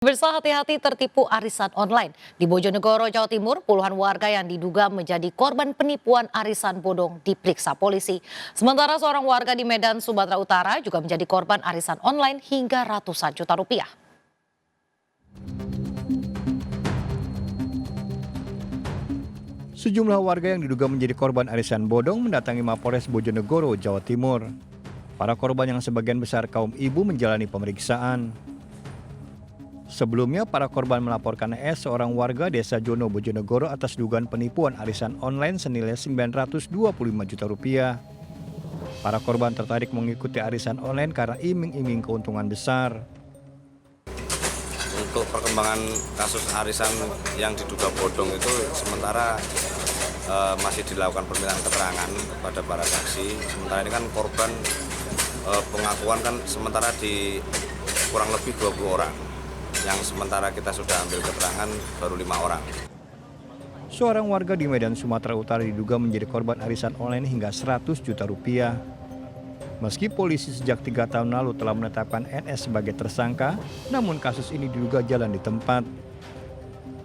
Pemirsa, hati-hati tertipu arisan online. Di Bojonegoro, Jawa Timur, puluhan warga yang diduga menjadi korban penipuan arisan bodong diperiksa polisi. Sementara seorang warga di Medan, Sumatera Utara juga menjadi korban arisan online hingga ratusan juta rupiah. Sejumlah warga yang diduga menjadi korban arisan bodong mendatangi Mapolres Bojonegoro, Jawa Timur. Para korban yang sebagian besar kaum ibu menjalani pemeriksaan. Sebelumnya, para korban melaporkan seorang warga desa Jono, Bojonegoro atas dugaan penipuan arisan online senilai Rp925 juta. Para korban tertarik mengikuti arisan online karena iming-iming keuntungan besar. Untuk perkembangan kasus arisan yang diduga bodong itu sementara masih dilakukan permintaan keterangan kepada para saksi. Sementara ini kan korban pengakuan kan sementara di kurang lebih 20 orang. Yang sementara kita sudah ambil keterangan baru 5 orang. Seorang warga di Medan, Sumatera Utara diduga menjadi korban arisan online hingga Rp100 juta. Meski polisi sejak 3 tahun lalu telah menetapkan NS sebagai tersangka, namun kasus ini diduga jalan di tempat.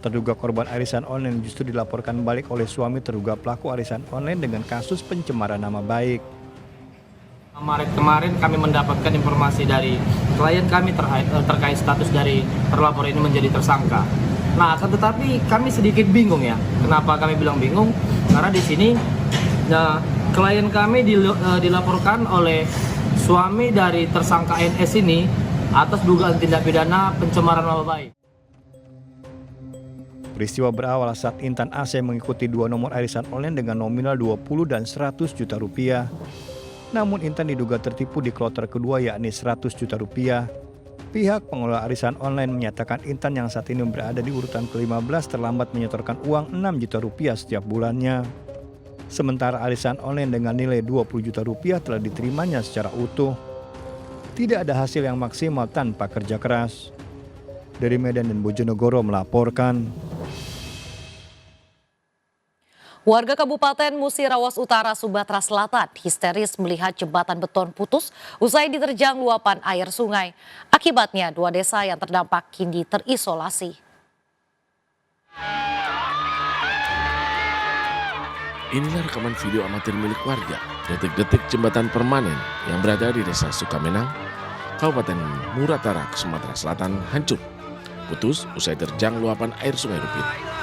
Terduga korban arisan online justru dilaporkan balik oleh suami terduga pelaku arisan online dengan kasus pencemaran nama baik. Maret kemarin kami mendapatkan informasi dari klien kami terkait status dari terlapor ini menjadi tersangka. Nah, akan tetapi kami sedikit bingung ya. Kenapa kami bilang bingung? Karena di sini klien kami dilaporkan oleh suami dari tersangka NS ini atas dugaan tindak pidana pencemaran nama baik. Peristiwa berawal saat Intan AC mengikuti 2 nomor arisan online dengan nominal 20 dan Rp100 juta. Namun Intan diduga tertipu di kloter kedua yakni Rp100 juta. Pihak pengelola arisan online menyatakan Intan yang saat ini berada di urutan ke-15 terlambat menyetorkan uang Rp6 juta setiap bulannya. Sementara arisan online dengan nilai Rp20 juta telah diterimanya secara utuh. Tidak ada hasil yang maksimal tanpa kerja keras. Dari Medan dan Bojonegoro melaporkan. Warga Kabupaten Musirawas Utara, Sumatera Selatan histeris melihat jembatan beton putus usai diterjang luapan air sungai. Akibatnya 2 desa yang terdampak kini terisolasi. Inilah rekaman video amatir milik warga, detik-detik jembatan permanen yang berada di Desa Sukamenang, Kabupaten Muratara, Sumatera Selatan hancur, putus usai terjang luapan air Sungai Rupit.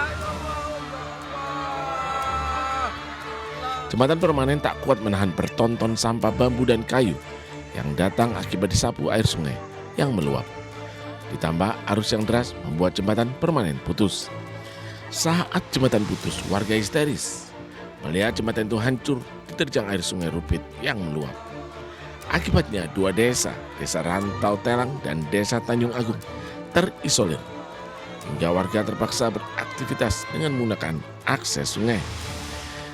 Jembatan permanen tak kuat menahan bertonton sampah bambu dan kayu yang datang akibat disapu air sungai yang meluap. Ditambah arus yang deras membuat jembatan permanen putus. Saat jembatan putus, warga histeris melihat jembatan itu hancur diterjang air Sungai Rupit yang meluap. Akibatnya 2 desa, Desa Rantau Telang dan Desa Tanjung Agung terisolir. Hingga warga terpaksa beraktivitas dengan menggunakan akses sungai.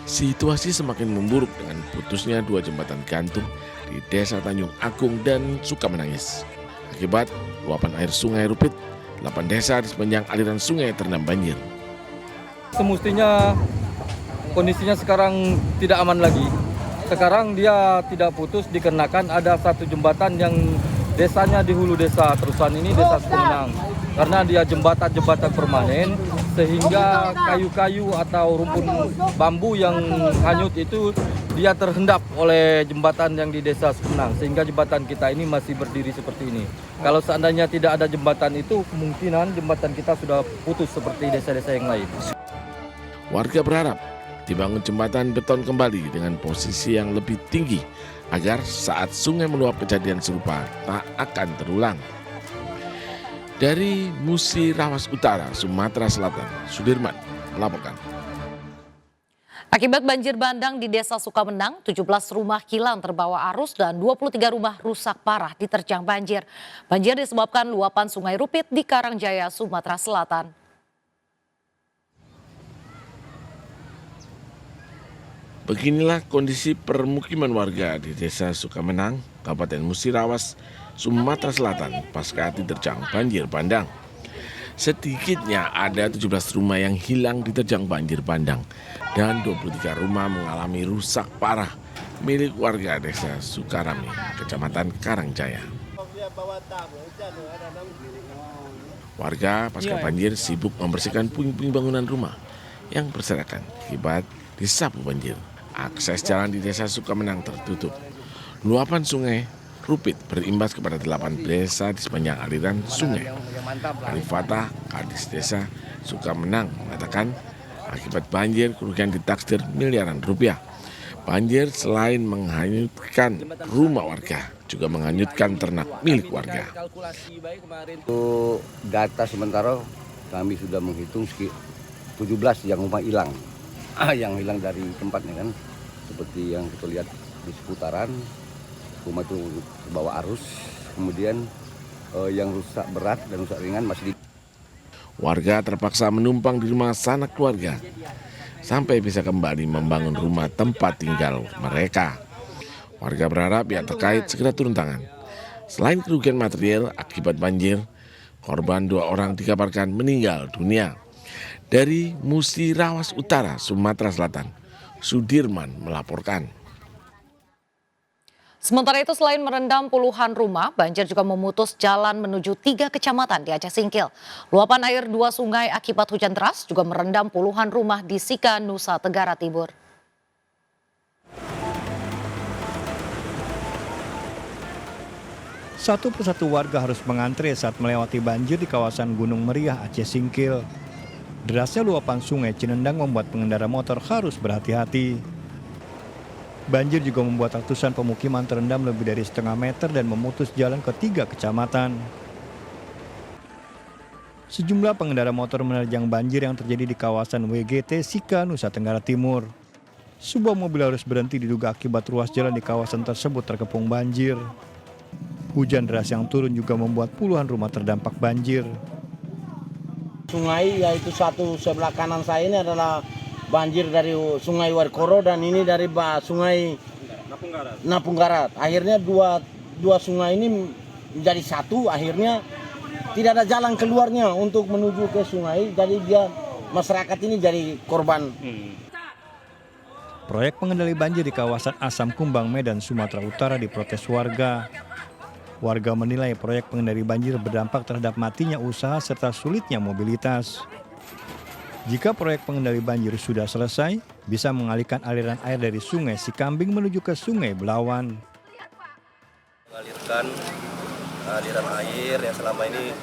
Situasi semakin memburuk dengan putusnya 2 jembatan gantung di Desa Tanjung Agung dan Sukamenangis. Akibat luapan air Sungai Rupit, 8 desa di sepanjang aliran sungai terendam banjir. Semestinya kondisinya sekarang tidak aman lagi. Sekarang dia tidak putus dikarenakan ada satu jembatan yang desanya di hulu desa terusan ini Desa Sukamenang. Karena dia jembatan permanen sehingga kayu-kayu atau rumpun bambu yang hanyut itu dia terhendap oleh jembatan yang di Desa Sukamenang sehingga jembatan kita ini masih berdiri seperti ini. Kalau seandainya tidak ada jembatan itu kemungkinan jembatan kita sudah putus seperti desa-desa yang lain. Warga berharap dibangun jembatan beton kembali dengan posisi yang lebih tinggi agar saat sungai meluap kejadian serupa tak akan terulang. Dari Musirawas Utara, Sumatera Selatan, Sudirman melaporkan. Akibat banjir bandang di Desa Sukamenang, 17 rumah kilang terbawa arus dan 23 rumah rusak parah diterjang banjir. Banjir disebabkan luapan Sungai Rupit di Karangjaya, Sumatera Selatan. Beginilah kondisi permukiman warga di Desa Sukamenang, Kabupaten Musirawas, Sumatera Selatan pasca diterjang banjir bandang. Sedikitnya ada 17 rumah yang hilang diterjang banjir bandang dan 23 rumah mengalami rusak parah milik warga Desa Sukarami, Kecamatan Karangjaya. Warga pasca banjir sibuk membersihkan puing-puing bangunan rumah yang berserakan akibat disapu banjir. Akses jalan di desa Sukamenang tertutup. Luapan sungai Rupit berimbas kepada 8 desa di sepanjang aliran sungai. Arifata, Kadis Desa Sukamenang, mengatakan akibat banjir kerugian ditaksir miliaran rupiah. Banjir selain menghanyutkan rumah warga, juga menghanyutkan ternak milik warga. Untuk data sementara kami sudah menghitung 17 yang rumah hilang. Yang hilang dari tempatnya kan, seperti yang kita lihat di seputaran, rumah itu bawa arus, kemudian yang rusak berat dan rusak ringan masih di... Warga terpaksa menumpang di rumah sanak keluarga sampai bisa kembali membangun rumah tempat tinggal mereka. Warga berharap pihak terkait segera turun tangan. Selain kerugian material akibat banjir, korban 2 orang dikabarkan meninggal dunia. Dari Musirawas Utara, Sumatera Selatan, Sudirman melaporkan. Sementara itu selain merendam puluhan rumah, banjir juga memutus jalan menuju 3 kecamatan di Aceh Singkil. Luapan air 2 sungai akibat hujan deras juga merendam puluhan rumah di Sika, Nusa Tenggara Timur. Satu persatu warga harus mengantre saat melewati banjir di kawasan Gunung Meriah, Aceh Singkil. Derasnya luapan sungai Cinendang membuat pengendara motor harus berhati-hati. Banjir juga membuat ratusan pemukiman terendam lebih dari setengah meter dan memutus jalan ke 3 kecamatan. Sejumlah pengendara motor menerjang banjir yang terjadi di kawasan WGT Sika, Nusa Tenggara Timur. Sebuah mobil harus berhenti diduga akibat ruas jalan di kawasan tersebut terkepung banjir. Hujan deras yang turun juga membuat puluhan rumah terdampak banjir. Sungai yaitu satu sebelah kanan saya ini adalah banjir dari Sungai Warkoro dan ini dari Sungai Napunggarat. Akhirnya dua sungai ini menjadi satu, akhirnya tidak ada jalan keluarnya untuk menuju ke sungai, jadi masyarakat ini jadi korban. Proyek pengendali banjir di kawasan Asam Kumbang, Medan, Sumatera Utara diprotes warga. Warga menilai proyek pengendali banjir berdampak terhadap matinya usaha serta sulitnya mobilitas. Jika proyek pengendali banjir sudah selesai, bisa mengalihkan aliran air dari Sungai Sikambing menuju ke Sungai Belawan. Mengalirkan aliran air yang selama ini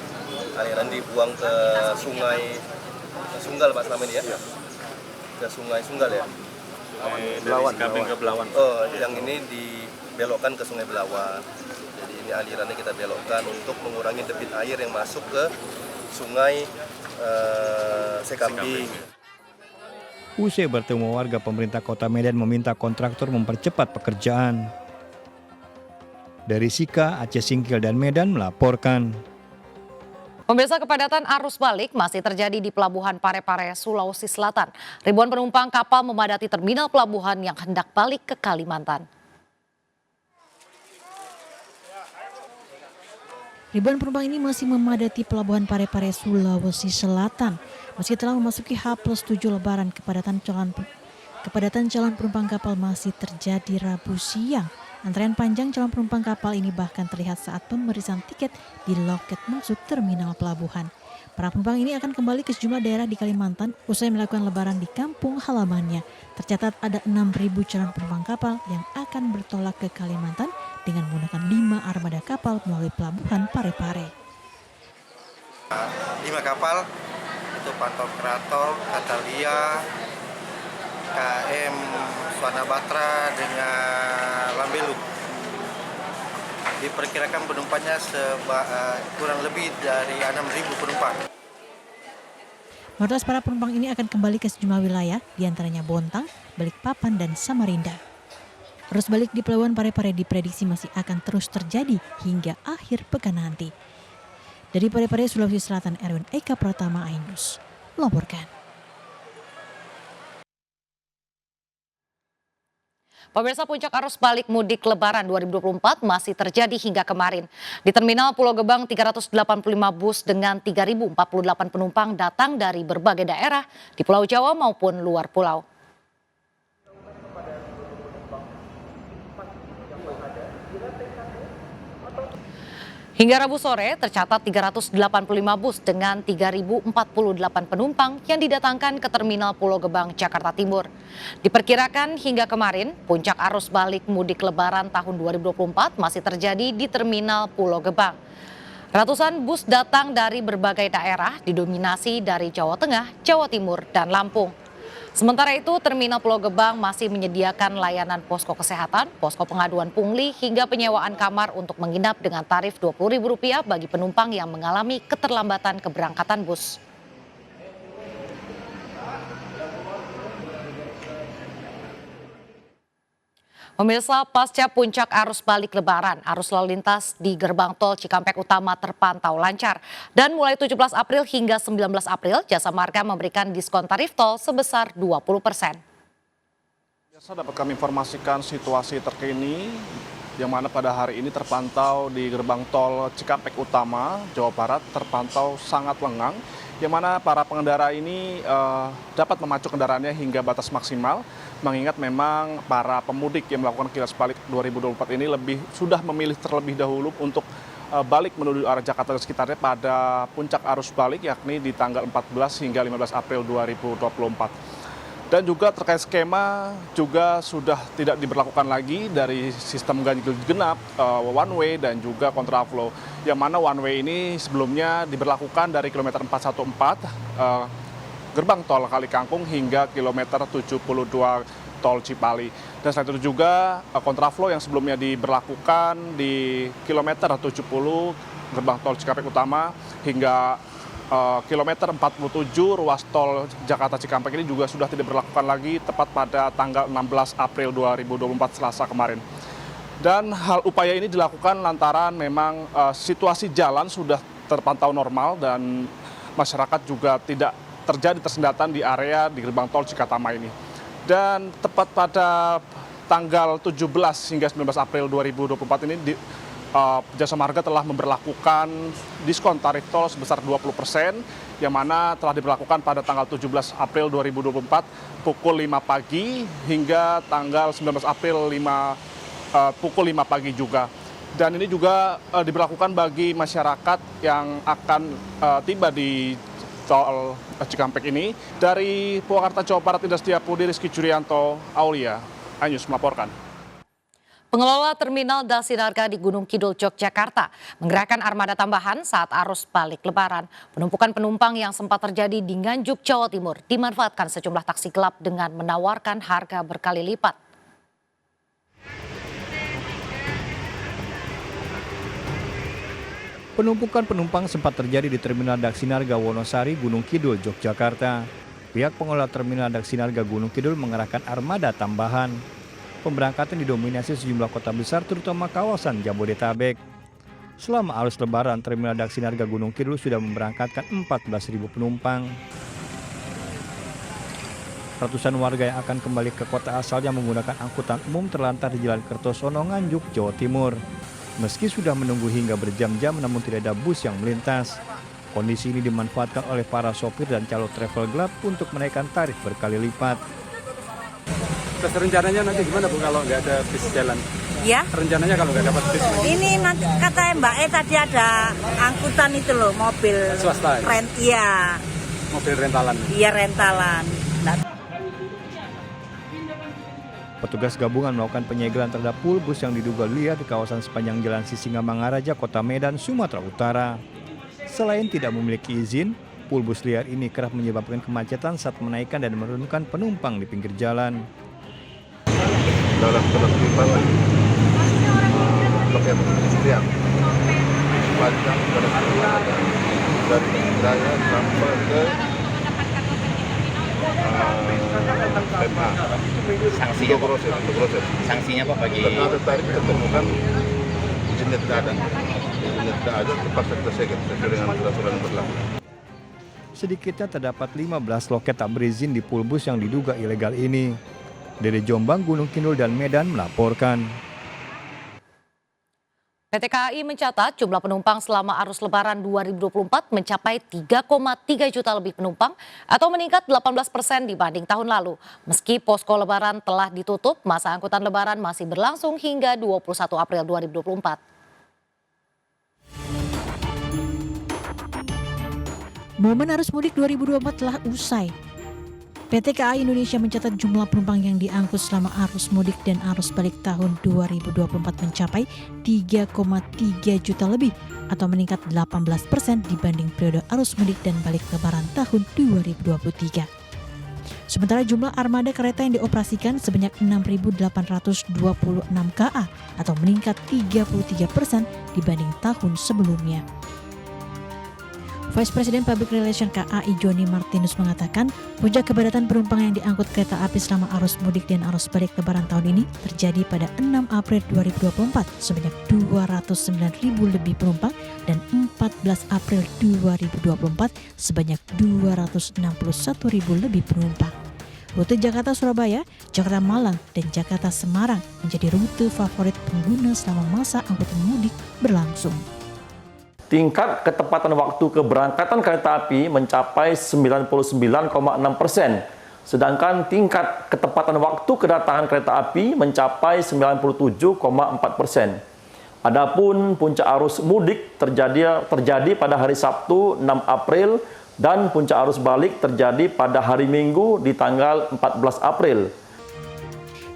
aliran dibuang ke Sungai Sunggal, Pak, selama ini ya? Ke Sungai Sunggal ya? Belawan. Sikambing ke Belawan. Oh, yang ini dibelokkan ke Sungai Belawan. Jadi ini alirannya kita belokkan untuk mengurangi debit air yang masuk ke Sungai Sikambing. Usai bertemu warga, pemerintah Kota Medan meminta kontraktor mempercepat pekerjaan. Dari Sika, Aceh Singkil dan Medan melaporkan. Pemirsa, kepadatan arus balik masih terjadi di Pelabuhan Parepare, Sulawesi Selatan. Ribuan penumpang kapal memadati terminal pelabuhan yang hendak balik ke Kalimantan. Ribuan penumpang ini masih memadati Pelabuhan Parepare, Sulawesi Selatan. Meski telah memasuki H+7 Lebaran, kepadatan calon penumpang kapal masih terjadi Rabu siang. Antrean panjang calon penumpang kapal ini bahkan terlihat saat pemeriksaan tiket di loket masuk terminal pelabuhan. Para penumpang ini akan kembali ke sejumlah daerah di Kalimantan usai melakukan lebaran di kampung halamannya. Tercatat ada 6.000 calon penumpang kapal yang akan bertolak ke Kalimantan dengan menggunakan 5 armada kapal melalui Pelabuhan Parepare. 5 kapal itu Pantokrator, Catalia, KM Swanabatra dengan Lambelu. Diperkirakan penumpangnya kurang lebih dari 6.000 penumpang. Mayoritas para penumpang ini akan kembali ke sejumlah wilayah, diantaranya Bontang, Balikpapan, dan Samarinda. Arus balik di Pelabuhan Parepare diprediksi masih akan terus terjadi hingga akhir pekan nanti. Dari Parepare, Sulawesi Selatan, Erwin Eka Pratama, Ainus melaporkan. Pemirsa, puncak arus balik mudik Lebaran 2024 masih terjadi hingga kemarin. Di Terminal Pulau Gebang, 385 bus dengan 3.048 penumpang datang dari berbagai daerah di Pulau Jawa maupun luar pulau. Hingga Rabu sore tercatat 385 bus dengan 3.048 penumpang yang didatangkan ke Terminal Pulau Gebang, Jakarta Timur. Diperkirakan hingga kemarin, puncak arus balik mudik Lebaran tahun 2024 masih terjadi di Terminal Pulau Gebang. Ratusan bus datang dari berbagai daerah didominasi dari Jawa Tengah, Jawa Timur, dan Lampung. Sementara itu, Terminal Pulau Gebang masih menyediakan layanan posko kesehatan, posko pengaduan pungli, hingga penyewaan kamar untuk menginap dengan tarif Rp20.000 bagi penumpang yang mengalami keterlambatan keberangkatan bus. Pemirsa, pasca puncak arus balik Lebaran, arus lalu lintas di gerbang tol Cikampek Utama terpantau lancar. Dan mulai 17 April hingga 19 April, Jasa Marga memberikan diskon tarif tol sebesar 20%. Biasa dapat kami informasikan situasi terkini yang mana pada hari ini terpantau di gerbang tol Cikampek Utama, Jawa Barat terpantau sangat lengang, yang mana para pengendara ini dapat memacu kendaraannya hingga batas maksimal, mengingat memang para pemudik yang melakukan kilas balik 2024 ini sudah memilih terlebih dahulu untuk balik menuju arah Jakarta dan sekitarnya pada puncak arus balik, yakni di tanggal 14 hingga 15 April 2024. Dan juga terkait skema juga sudah tidak diberlakukan lagi dari sistem ganjil genap, one way dan juga kontraflow. Yang mana one way ini sebelumnya diberlakukan dari kilometer 414 gerbang tol Kali Kangkung hingga kilometer 72 tol Cipali. Dan selain itu juga kontraflow yang sebelumnya diberlakukan di kilometer 70 gerbang tol Cikampek Utama hingga kilometer 47 ruas tol Jakarta Cikampek ini juga sudah tidak diberlakukan lagi tepat pada tanggal 16 April 2024 Selasa kemarin. Dan hal upaya ini dilakukan lantaran memang situasi jalan sudah terpantau normal dan masyarakat juga tidak terjadi tersendatan di area di gerbang tol Cikatama ini. Dan tepat pada tanggal 17 hingga 19 April 2024 ini Jasa Marga telah memberlakukan diskon tarif tol sebesar 20%, yang mana telah diberlakukan pada tanggal 17 April 2024 pukul 5 pagi hingga tanggal 19 April pukul 5 pagi juga. Dan ini juga diberlakukan bagi masyarakat yang akan tiba di tol Cikampek ini. Dari Purwakarta, Jawa Barat, Indah Setiapudi, Rizky Jurianto, Aulia, iNews melaporkan. Pengelola Terminal Dasinarga di Gunung Kidul, Yogyakarta menggerakkan armada tambahan saat arus balik Lebaran. Penumpukan penumpang yang sempat terjadi di Nganjuk, Jawa Timur dimanfaatkan sejumlah taksi gelap dengan menawarkan harga berkali lipat. Penumpukan penumpang sempat terjadi di Terminal Dasinarga Wonosari, Gunung Kidul, Yogyakarta. Pihak pengelola Terminal Dasinarga Gunung Kidul mengerahkan armada tambahan. Pemberangkatan didominasi sejumlah kota besar terutama kawasan Jabodetabek. Selama arus Lebaran, Terminal Dasinarga Gunung Kidul sudah memberangkatkan 14.000 penumpang. Ratusan warga yang akan kembali ke kota asalnya menggunakan angkutan umum terlantar di Jalan Kertosono, Nganjuk, Jawa Timur. Meski sudah menunggu hingga berjam-jam namun tidak ada bus yang melintas. Kondisi ini dimanfaatkan oleh para sopir dan calo travel gelap untuk menaikkan tarif berkali lipat. Terus rencananya nanti gimana Bu kalau nggak ada bis jalan? Ya. Rencananya kalau nggak dapat bis? Ini nanti kata Mbak tadi ada angkutan itu loh, mobil swasta. Iya. Mobil rentalan. Iya, rentalan. Petugas gabungan melakukan penyegelan terhadap pool bus yang diduga liar di kawasan sepanjang Jalan Sisingamangaraja, Kota Medan, Sumatera Utara. Selain tidak memiliki izin, pool bus liar ini kerap menyebabkan kemacetan saat menaikkan dan menurunkan penumpang di pinggir jalan. Dalam penertiban loket liar panjang dari Jaya sampai ke MA. Sanksinya proses. Sanksinya apa bagi? Ternyata tadi ketemukan izin tidak ada terpaksa kita segel sesuai dengan peraturan berlaku. Sedikitnya terdapat 15 loket tak berizin di pool bus yang diduga ilegal ini. Dari Jombang, Gunung Kidul, dan Medan melaporkan. PT KAI mencatat jumlah penumpang selama arus Lebaran 2024 mencapai 3,3 juta lebih penumpang atau meningkat 18% dibanding tahun lalu. Meski posko Lebaran telah ditutup, masa angkutan Lebaran masih berlangsung hingga 21 April 2024. Momen arus mudik 2024 telah usai. PT KAI Indonesia mencatat jumlah penumpang yang diangkut selama arus mudik dan arus balik tahun 2024 mencapai 3,3 juta lebih atau meningkat 18% dibanding periode arus mudik dan balik lebaran tahun 2023. Sementara jumlah armada kereta yang dioperasikan sebanyak 6.826 KA atau meningkat 33% dibanding tahun sebelumnya. Vice President Public Relations KAI Joni Martinus mengatakan puncak kepadatan penumpang yang diangkut kereta api selama arus mudik dan arus balik lebaran tahun ini terjadi pada 6 April 2024 sebanyak 209.000 lebih penumpang dan 14 April 2024 sebanyak 261.000 lebih penumpang. Rute Jakarta-Surabaya, Jakarta-Malang, dan Jakarta-Semarang menjadi rute favorit pengguna selama masa angkutan mudik berlangsung. Tingkat ketepatan waktu keberangkatan kereta api mencapai 99,6%, sedangkan tingkat ketepatan waktu kedatangan kereta api mencapai 97,4%. Adapun puncak arus mudik terjadi pada hari Sabtu 6 April dan puncak arus balik terjadi pada hari Minggu di tanggal 14 April.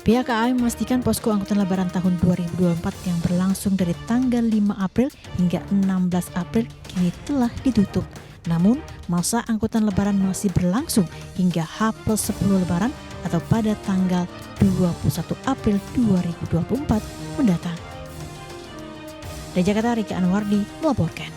Pihak KAI memastikan posko angkutan lebaran tahun 2024 yang berlangsung dari tanggal 5 April hingga 16 April kini telah ditutup. Namun, masa angkutan lebaran masih berlangsung hingga H+10 lebaran atau pada tanggal 21 April 2024 mendatang. Dari Jakarta, Rika Anwardi melaporkan.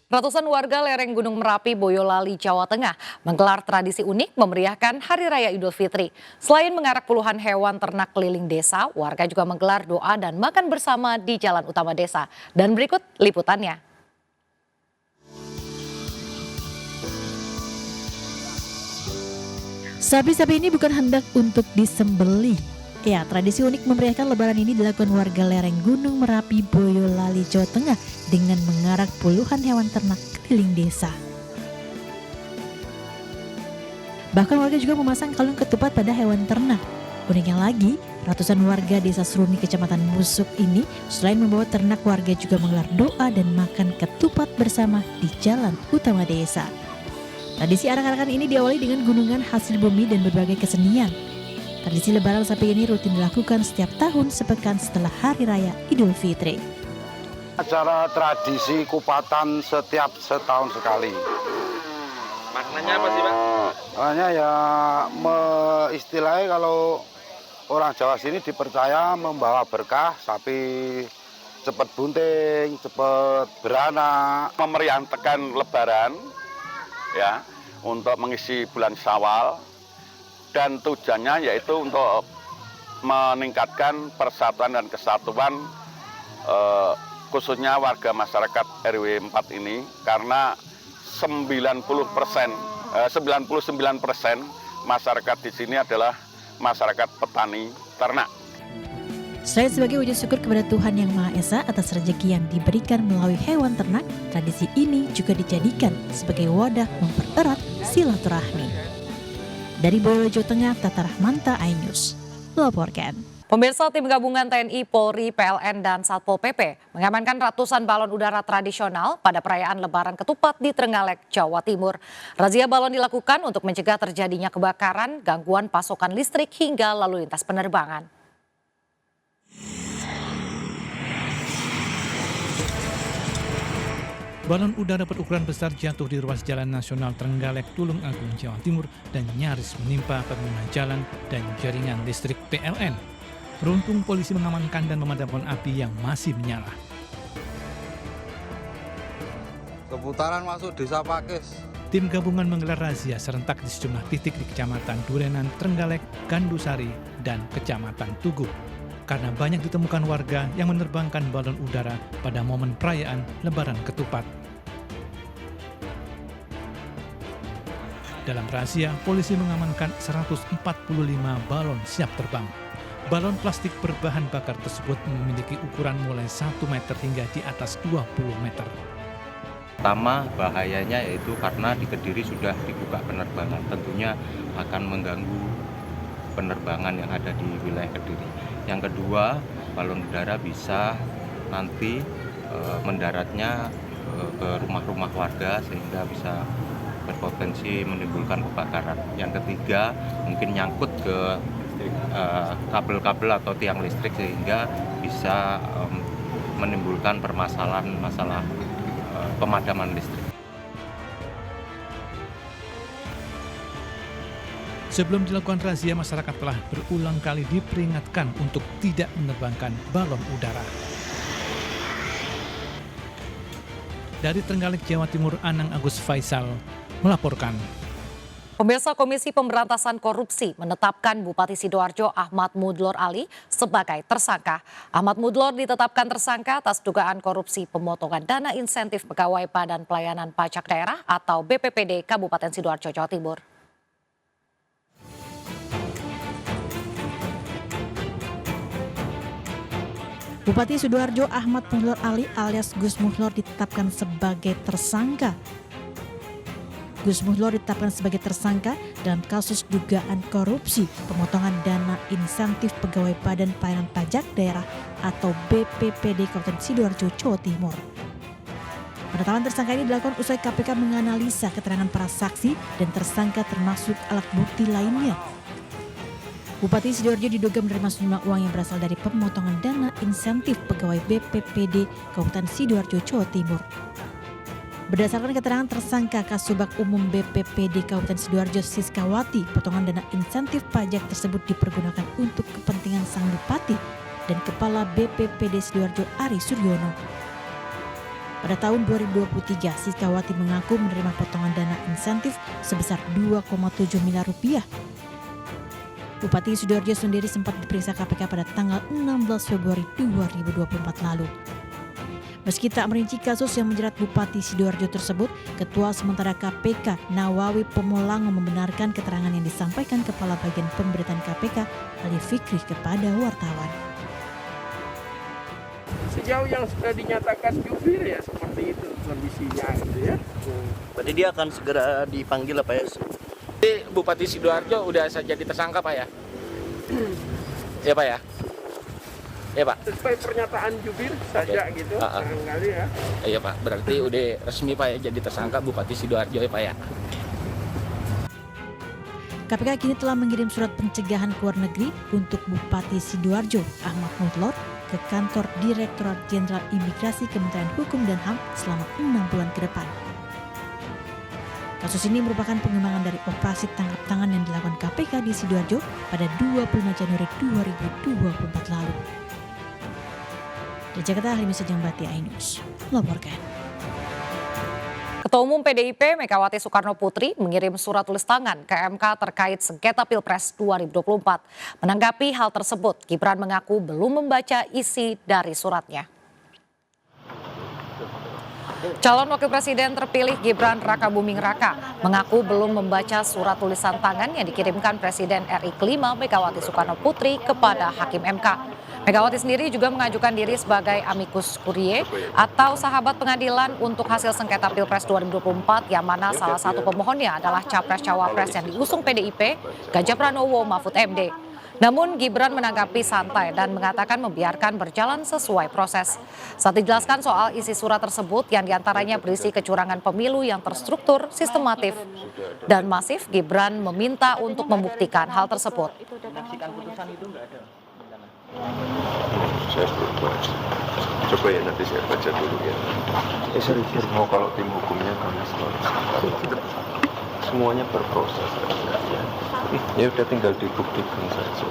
Ratusan warga lereng Gunung Merapi, Boyolali, Jawa Tengah menggelar tradisi unik memeriahkan Hari Raya Idul Fitri. Selain mengarak puluhan hewan ternak keliling desa, warga juga menggelar doa dan makan bersama di jalan utama desa. Dan berikut liputannya. Sapi-sapi ini bukan hendak untuk disembelih. Ya, tradisi unik memeriahkan lebaran ini dilakukan warga lereng Gunung Merapi, Boyolali, Jawa Tengah dengan mengarak puluhan hewan ternak keliling desa. Bahkan warga juga memasang kalung ketupat pada hewan ternak. Uniknya lagi, ratusan warga desa Seruni, Kecamatan Musuk ini selain membawa ternak, warga juga menggelar doa dan makan ketupat bersama di jalan utama desa. Tradisi arak-arakan ini diawali dengan gunungan hasil bumi dan berbagai kesenian. Tradisi lebaran sapi ini rutin dilakukan setiap tahun sepekan setelah Hari Raya Idul Fitri. Acara tradisi kupatan setiap setahun sekali. Maknanya apa sih, Pak? Maknanya ya istilahnya kalau orang Jawa sini dipercaya membawa berkah, sapi cepat bunting, cepat beranak, memeriahkan lebaran ya untuk mengisi bulan Syawal. Dan tujuannya yaitu untuk meningkatkan persatuan dan kesatuan khususnya warga masyarakat RW 4 ini karena 99% masyarakat di sini adalah masyarakat petani ternak. Selain sebagai wujud syukur kepada Tuhan Yang Maha Esa atas rezeki yang diberikan melalui hewan ternak, tradisi ini juga dijadikan sebagai wadah mempererat silaturahmi. Dari Boyolali, Jawa Tengah, Tata Rahmanta, iNews melaporkan. Pemirsa, tim gabungan TNI, Polri, PLN, dan Satpol PP mengamankan ratusan balon udara tradisional pada perayaan Lebaran Ketupat di Trenggalek, Jawa Timur. Razia balon dilakukan untuk mencegah terjadinya kebakaran, gangguan pasokan listrik, hingga lalu lintas penerbangan. Balon udara berukuran besar jatuh di ruas Jalan Nasional Trenggalek, Tulung Agung, Jawa Timur dan nyaris menimpa pengguna jalan dan jaringan listrik PLN. Beruntung polisi mengamankan dan memadamkan api yang masih menyala. Keputaran masuk desa Pakis. Tim gabungan menggelar razia serentak di sejumlah titik di Kecamatan Durenan, Trenggalek, Gandusari, dan Kecamatan Tugu. Karena banyak ditemukan warga yang menerbangkan balon udara pada momen perayaan Lebaran Ketupat. Dalam razia, polisi mengamankan 145 balon siap terbang. Balon plastik berbahan bakar tersebut memiliki ukuran mulai 1 meter hingga di atas 20 meter. Pertama, bahayanya yaitu karena di Kediri sudah dibuka penerbangan, tentunya akan mengganggu penerbangan yang ada di wilayah Kediri. Yang kedua, balon udara bisa nanti mendaratnya ke rumah-rumah warga sehingga bisa berpotensi menimbulkan kebakaran. Yang ketiga, mungkin nyangkut ke kabel-kabel atau tiang listrik sehingga bisa menimbulkan permasalahan masalah pemadaman listrik. Sebelum dilakukan razia, masyarakat telah berulang kali diperingatkan untuk tidak menerbangkan balon udara. Dari Trenggalek, Jawa Timur, Anang Agus Faisal melaporkan. Pemirsa, Komisi Pemberantasan Korupsi menetapkan Bupati Sidoarjo Ahmad Mudlor Ali sebagai tersangka. Ahmad Mudlor ditetapkan tersangka atas dugaan korupsi pemotongan dana insentif pegawai Badan Pelayanan Pajak Daerah atau BPPD Kabupaten Sidoarjo, Jawa Timur. Bupati Sidoarjo Ahmad Mudlor Ali alias Gus Muhlor ditetapkan sebagai tersangka. Gus Muhlor ditetapkan sebagai tersangka dalam kasus dugaan korupsi pemotongan dana insentif pegawai Badan Pelayanan Pajak Daerah atau BPPD Kabupaten Sidoarjo, Jawa Timur. Penetapan tersangka ini dilakukan usai KPK menganalisa keterangan para saksi dan tersangka termasuk alat bukti lainnya. Bupati Sidoarjo diduga menerima sejumlah uang yang berasal dari pemotongan dana insentif pegawai BPPD Kabupaten Sidoarjo, Jawa Timur. Berdasarkan keterangan tersangka Kasubag Umum BPPD Kabupaten Sidoarjo Siskawati, potongan dana insentif pajak tersebut dipergunakan untuk kepentingan sang bupati dan Kepala BPPD Sidoarjo Ari Suryono. Pada tahun 2023, Siskawati mengaku menerima potongan dana insentif sebesar 2,7 miliar rupiah. Bupati Sidoarjo sendiri sempat diperiksa KPK pada tanggal 16 Februari 2024 lalu. Meski tak merinci kasus yang menjerat Bupati Sidoarjo tersebut, Ketua Sementara KPK Nawawi Pomolango membenarkan keterangan yang disampaikan Kepala Bagian Pemberitaan KPK Ali Fikri kepada wartawan. Sejauh yang sudah dinyatakan jubir ya seperti itu kondisinya gitu ya. Berarti dia akan segera dipanggil apa ya? Bupati Sidoarjo udah jadi tersangka Pak ya? Ya Pak ya? Ya Pak? Sesuai pernyataan jubir saja gitu, barangkali ya. Iya Pak, berarti udah resmi Pak ya jadi tersangka Bupati Sidoarjo ya Pak ya? KPK kini telah mengirim surat pencegahan ke luar negeri untuk Bupati Sidoarjo Ahmad Mudlor ke kantor Direktorat Jenderal Imigrasi Kementerian Hukum dan HAM selama 6 bulan ke depan. Kasus ini merupakan pengembangan dari operasi tangkap tangan yang dilakukan KPK di Sidoarjo pada 25 Januari 2024 lalu. Dari Jakarta, Halim Sejangbati, iNews melaporkan. Ketua Umum PDIP Megawati Soekarno Putri mengirim surat tulis tangan ke MK terkait sengketa Pilpres 2024. Menanggapi hal tersebut, Gibran mengaku belum membaca isi dari suratnya. Calon Wakil Presiden terpilih Gibran Rakabuming Raka mengaku belum membaca surat tulisan tangan yang dikirimkan Presiden RI kelima Megawati Soekarno Putri kepada Hakim MK. Megawati sendiri juga mengajukan diri sebagai amicus curiae atau sahabat pengadilan untuk hasil sengketa Pilpres 2024 yang mana salah satu pemohonnya adalah Capres-Cawapres yang diusung PDIP, Ganjar Pranowo Mahfud MD. Namun Gibran menanggapi santai dan mengatakan membiarkan berjalan sesuai proses. Saat dijelaskan soal isi surat tersebut yang diantaranya berisi kecurangan pemilu yang terstruktur, sistematif, dan masif, Gibran meminta untuk membuktikan hal tersebut. Saya belum baca. Coba ya nanti saya baca dulu ya. Mau kalau tim hukumnya kami semuanya berproses ya. Ya udah tinggal dibuktikan saja.